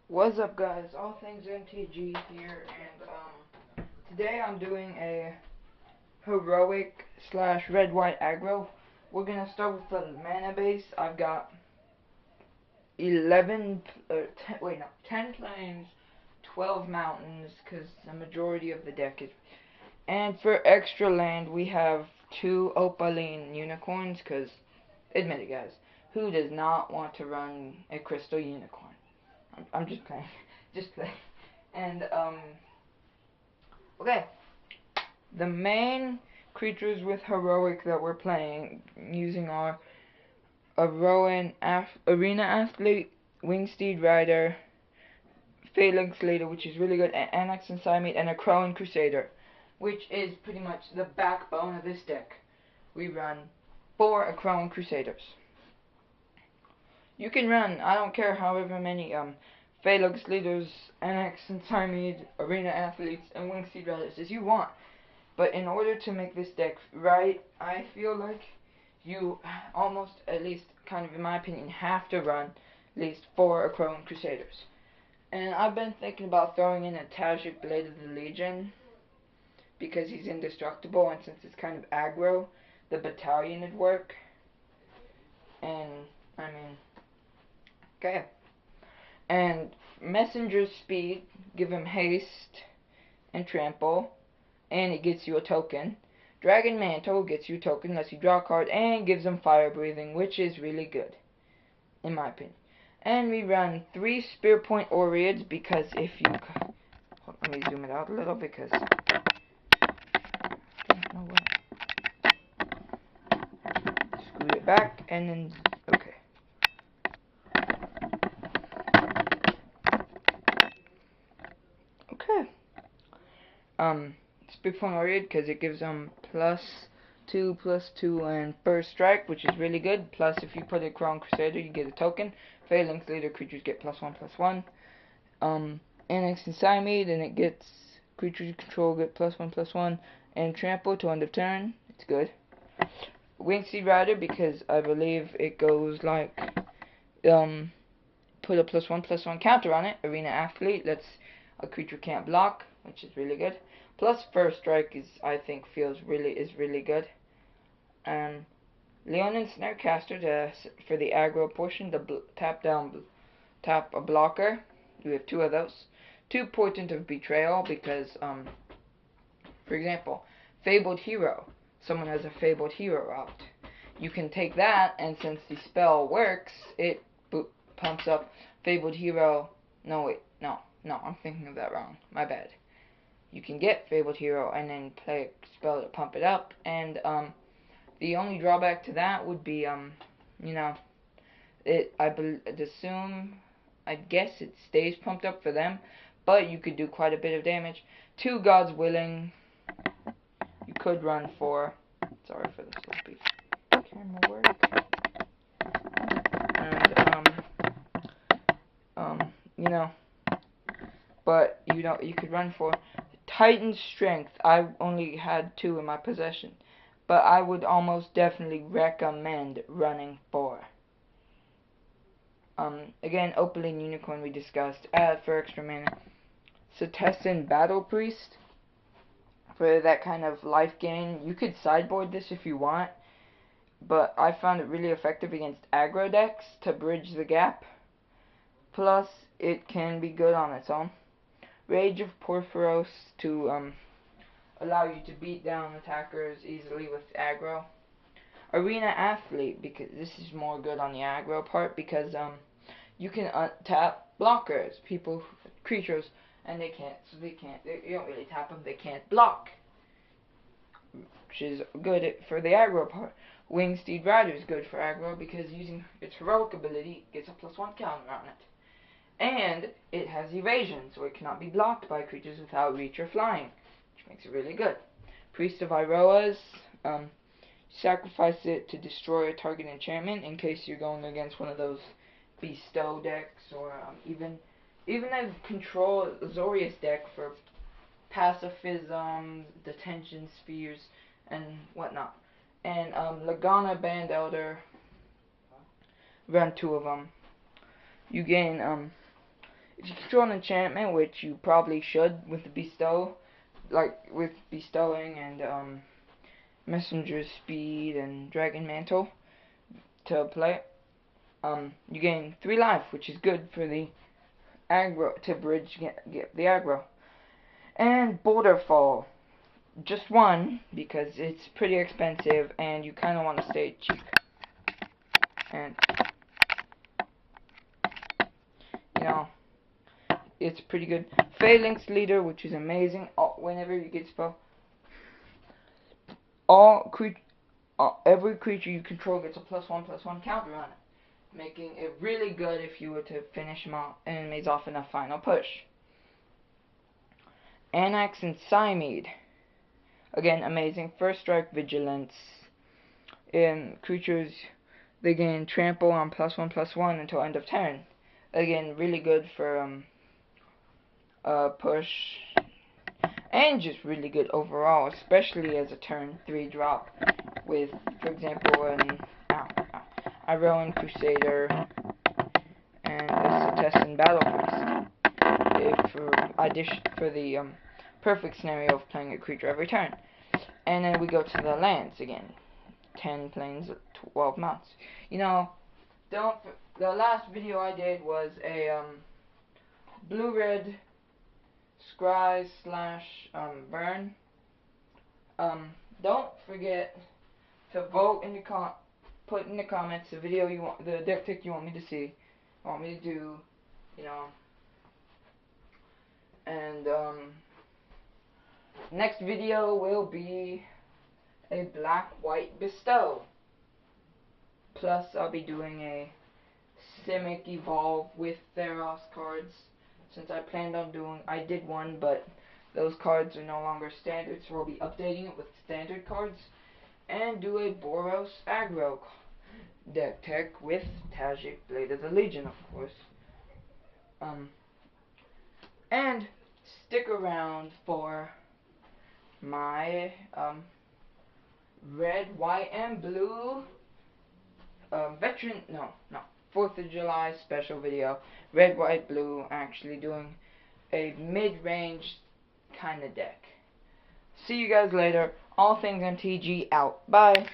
What's up, guys? All things MTG here, and today I'm doing a heroic slash red-white aggro. We're gonna start with the mana base. I've got 10 plains, 12 mountains, because the majority of the deck is. And for extra land, we have 2 opaline unicorns, because, admit it, guys, who does not want to run a crystal unicorn? I'm just playing. Just playing. And, okay. The main creatures with heroic that we're playing using are a Rowan Arena Athlete, Wingsteed Rider, Phalanx Leader, which is really good, and Annex and Siamese, and a Crowing Crusader, which is pretty much the backbone of this deck. We run 4 Crowing Crusaders. You can run, I don't care, however many Phalanx Leaders, Annex and Siamese, Arena Athletes, and Wingsteed Riders as you want. But in order to make this deck right, I feel like you almost, at least kind of in my opinion, have to run at least 4 Crowing Crusaders. And I've been thinking about throwing in a Tajik Blade of the Legion, because he's indestructible, and since it's kind of aggro, the battalion would work. And, I mean, okay. And Messenger's Speed, give him haste and trample, and it gets you a token. Dragon Mantle gets you a token, lets you draw a card, and gives him fire breathing, which is really good, in my opinion. And we run 3 Spear Point Oreads, because if you... Let me zoom it out a little, because... Screw it back, and then... Okay. Okay. Spear Point Oread, because it gives them +2/+2 and first strike, which is really good. Plus, if you put a Crown Crusader, you get a token. Phalanx Leader creatures get +1/+1. Annex and Siamese, and it gets creatures you control get +1/+1 and trample to end of turn. It's good. Wingsteed Rider, because I believe it goes like put a +1/+1 counter on it. Arena Athlete lets a creature can't block, which is really good. Plus first strike is, I think, is really good. Leon and Snarecaster for the aggro portion, the tap a blocker. We have 2 of those. 2 Portent of Betrayal, because for example, Fabled Hero. Someone has a Fabled Hero out. You can take that, and since the spell works, it pumps up Fabled Hero. No, I'm thinking of that wrong. My bad. You can get Fabled Hero and then play a spell to pump it up, and the only drawback to that would be I guess it stays pumped up for them, but you could do quite a bit of damage. 2 Gods Willing. You could run 4. Sorry for the sloppy camera work. And but you could run 4. Titan Strength. I only had 2 in my possession, but I would almost definitely recommend running 4. Again, Opaline Unicorn we discussed. Add for extra mana. Setessan Battle Priest, for that kind of life gain. You could sideboard this if you want, but I found it really effective against aggro decks to bridge the gap. Plus, it can be good on its own. Rage of Puphorus to allow you to beat down attackers easily with aggro. Arena Athlete, because this is more good on the aggro part, because you can tap blockers, creatures, and you don't really tap them, they can't block, which is good for the aggro part. Wingsteed Rider is good for aggro, because using its heroic ability, it gets a +1 counter on it. And it has evasion, so it cannot be blocked by creatures without reach or flying, which makes it really good. Priest of Iroas, sacrifice it to destroy a target enchantment in case you're going against one of those bestow decks, or even a control Azorius deck for pacifism, detention spheres, and whatnot. And Lagonna Band Elder, run 2 of them. You gain If you control an enchantment, which you probably should with the bestow, like with bestowing and messenger speed and dragon mantle to play, you gain 3 life, which is good for the aggro to bridge get the aggro. And border fall, just 1 because it's pretty expensive and you kind of want to stay cheap. And you know, it's pretty good. Phalanx leader, which is amazing. Whenever you get spell, every creature you control gets a +1/+1 counter on it, making it really good if you were to finish enemies off in a final push. Anax and Cymede, again amazing. First strike, vigilance. In creatures, they gain trample on +1/+1 until end of turn. Again, really good for push, and just really good overall, especially as a turn 3 drop with, for example, an Iron Crusader and the Setessan Battle Priest. For the perfect scenario of playing a creature every turn. And then we go to the lands again. 10 planes, 12 mounts. You know, the last video I did was a blue-red scry / burn. Don't forget to vote in the put in the comments the video you want, the deck pick you want me to see, want me to do, you know. And next video will be a black-white bestow. Plus, I'll be doing a Simic Evolve with Theros cards, since I did one, but those cards are no longer standard, so we'll be updating it with standard cards. And do a Boros aggro deck tech with Tajik Blade of the Legion, of course. And stick around for my red, white, and blue 4th of July special video. Red, white, blue, actually doing a mid-range kind of deck. See you guys later. All things MTG out. Bye.